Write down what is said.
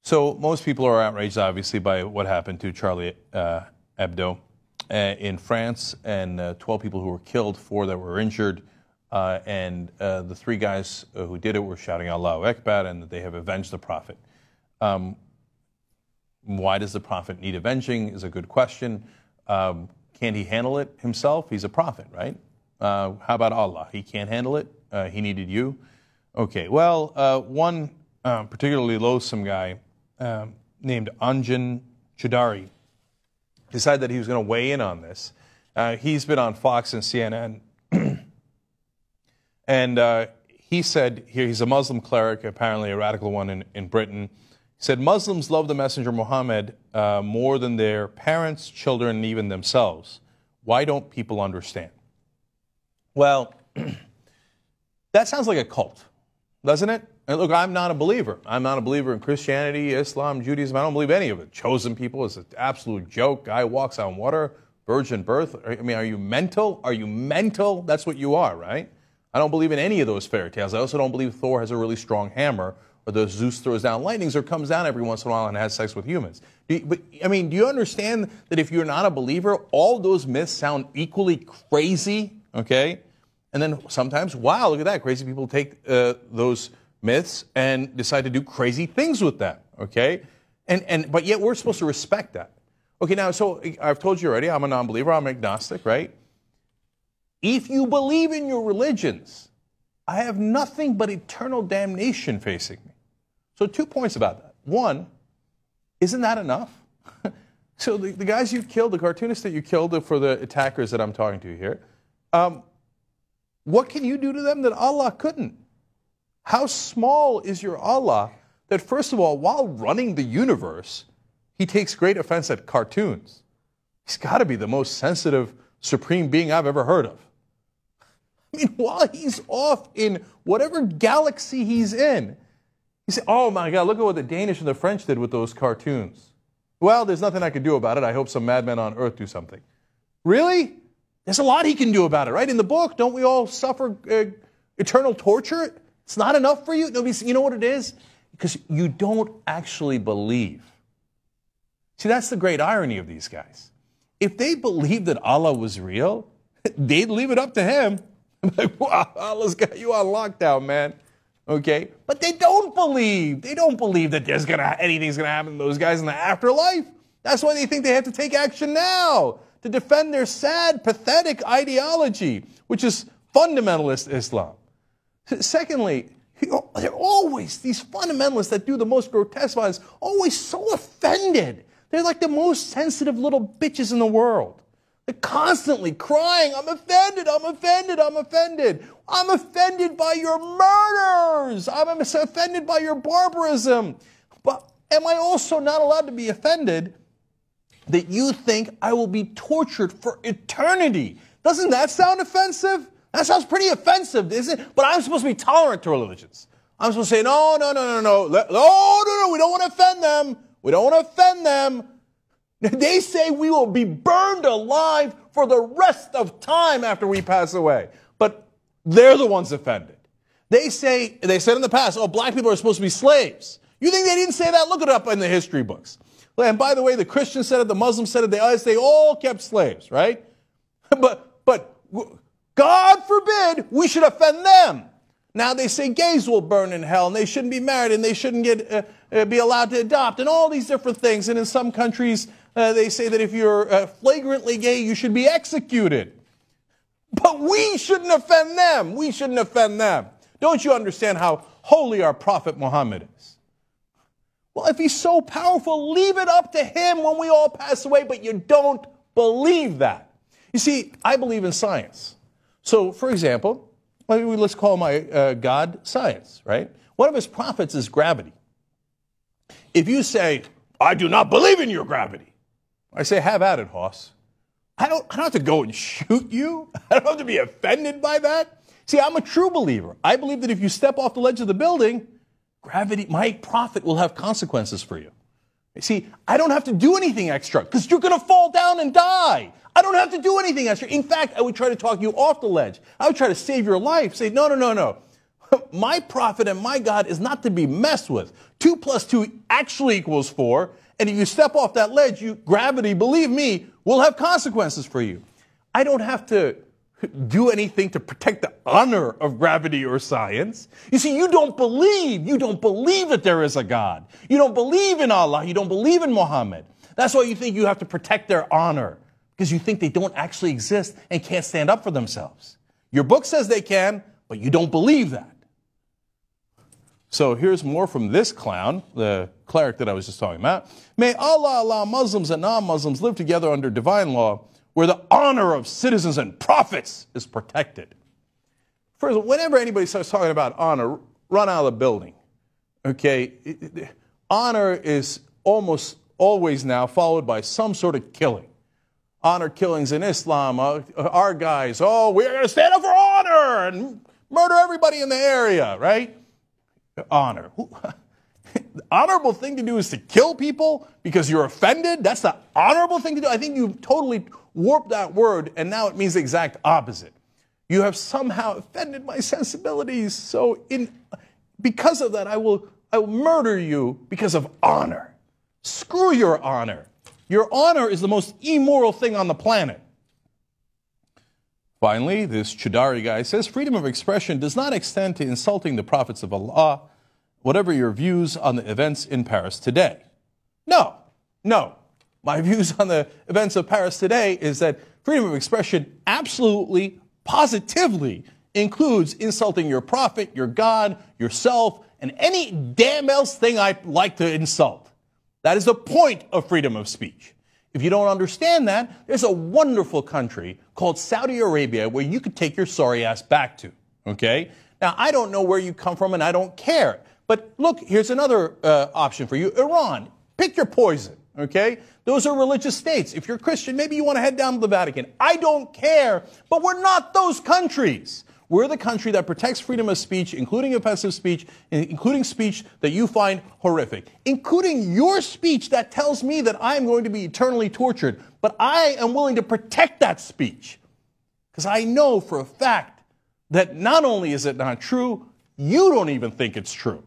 So most people are outraged, obviously, by what happened to Charlie Hebdo in France, and 12 people who were killed, 4 that were injured, and the 3 guys who did it were shouting Allahu Akbar, and that they have avenged the Prophet. Why does the Prophet need avenging is a good question. Can't he handle it himself? He's a prophet, right? How about Allah? He can't handle it? He needed you? Okay, well, one particularly loathsome guy named Anjan Choudary decided that he was going to weigh in on this. He's been on Fox and CNN, and he said, here, he's a Muslim cleric, apparently a radical one in Britain. He said, Muslims love the Messenger Muhammad more than their parents, children, and even themselves. Why don't people understand? Well, that sounds like a cult, doesn't it? And look, I'm not a believer. I'm not a believer in Christianity, Islam, Judaism. I don't believe any of it. Chosen people is an absolute joke. Guy walks on water, virgin birth. I mean, are you mental? Are you mental? That's what you are, right? I don't believe in any of those fairy tales. I also don't believe Thor has a really strong hammer, or the Zeus throws down lightnings, or comes down every once in a while and has sex with humans. But I mean, do you understand that if you're not a believer, all those myths sound equally crazy, okay? And then sometimes, wow, look at that. Crazy people take those myths and decide to do crazy things with them, okay? But yet we're supposed to respect that. Okay, now, so I've told you already, I'm a non-believer, I'm agnostic, right? If you believe in your religions, I have nothing but eternal damnation facing me. So 2 points about that. One, isn't that enough? So the guys you killed, the cartoonists that you killed for the attackers that I'm talking to here, what can you do to them that Allah couldn't? How small is your Allah that, first of all, while running the universe, he takes great offense at cartoons? He's got to be the most sensitive, supreme being I've ever heard of. I mean, while he's off in whatever galaxy he's in, he said, oh my God, look at what the Danish and the French did with those cartoons. Well, there's nothing I can do about it. I hope some madmen on earth do something. Really? There's a lot he can do about it, right? In the book, don't we all suffer eternal torture? It's not enough for you? No, you know what it is? Because you don't actually believe. See, that's the great irony of these guys. If they believed that Allah was real, they'd leave it up to him. Like, wow, Allah's got you on lockdown, man. Okay? But they don't believe. They don't believe that anything's going to happen to those guys in the afterlife. That's why they think they have to take action now to defend their sad, pathetic ideology, which is fundamentalist Islam. Secondly, they're always, these fundamentalists that do the most grotesque violence, always so offended. They're like the most sensitive little bitches in the world. They're constantly crying, I'm offended, I'm offended, I'm offended. I'm offended by your murders. I'm offended by your barbarism. But am I also not allowed to be offended that you think I will be tortured for eternity? Doesn't that sound offensive? That sounds pretty offensive, isn't it? But I'm supposed to be tolerant to religions. I'm supposed to say, no, we don't want to offend them. We don't want to offend them. They say we will be burned alive for the rest of time after we pass away. But they're the ones offended. They said in the past, oh, black people are supposed to be slaves. You think they didn't say that? Look it up in the history books. And by the way, the Christians said it, the Muslims said it, they all kept slaves, right? But God forbid we should offend them. Now they say gays will burn in hell, and they shouldn't be married, and they shouldn't be allowed to adopt, and all these different things. And in some countries, they say that if you're flagrantly gay, you should be executed. But we shouldn't offend them. We shouldn't offend them. Don't you understand how holy our Prophet Muhammad is? Well, if he's so powerful, leave it up to him when we all pass away, but you don't believe that. You see, I believe in science. So, for example, let's call my God science, right? One of his prophets is gravity. If you say, I do not believe in your gravity, I say, have at it, Hoss. I don't have to go and shoot you. I don't have to be offended by that. See, I'm a true believer. I believe that if you step off the ledge of the building, gravity, my prophet will have consequences for you. See, I don't have to do anything extra because you're going to fall down and die. I don't have to do anything extra. In fact, I would try to talk you off the ledge. I would try to save your life. Say, no. My prophet and my God is not to be messed with. 2 plus 2 actually equals 4. And if you step off that ledge, gravity, believe me, will have consequences for you. I don't have to do anything to protect the honor of gravity or science. You see, you don't believe that there is a God. You don't believe in Allah. You don't believe in Muhammad. That's why you think you have to protect their honor, because you think they don't actually exist and can't stand up for themselves. Your book says they can, but you don't believe that. So here's more from this clown, the cleric that I was just talking about. May Allah allow Muslims and non-Muslims live together under divine law, where the honor of citizens and prophets is protected. First, whenever anybody starts talking about honor, run out of the building. Okay? Honor is almost always now followed by some sort of killing. Honor killings in Islam, our guys, we're going to stand up for honor and murder everybody in the area, right? Honor. The honorable thing to do is to kill people because you're offended? That's the honorable thing to do? I think you've totally warped that word, and now it means the exact opposite. You have somehow offended my sensibilities, so because of that, I will murder you because of honor. Screw your honor. Your honor is the most immoral thing on the planet. Finally, this Chudari guy says, freedom of expression does not extend to insulting the prophets of Allah, whatever your views on the events in Paris today. No. My views on the events of Paris today is that freedom of expression absolutely, positively includes insulting your prophet, your God, yourself, and any damn else thing I like to insult. That is the point of freedom of speech. If you don't understand that, there's a wonderful country called Saudi Arabia where you could take your sorry ass back to, okay? Now, I don't know where you come from and I don't care. But look, here's another option for you. Iran. Pick your poison, okay? Those are religious states. If you're Christian, maybe you want to head down to the Vatican. I don't care, but we're not those countries. We're the country that protects freedom of speech, including offensive speech, including speech that you find horrific, including your speech that tells me that I'm going to be eternally tortured. But I am willing to protect that speech because I know for a fact that not only is it not true, you don't even think it's true.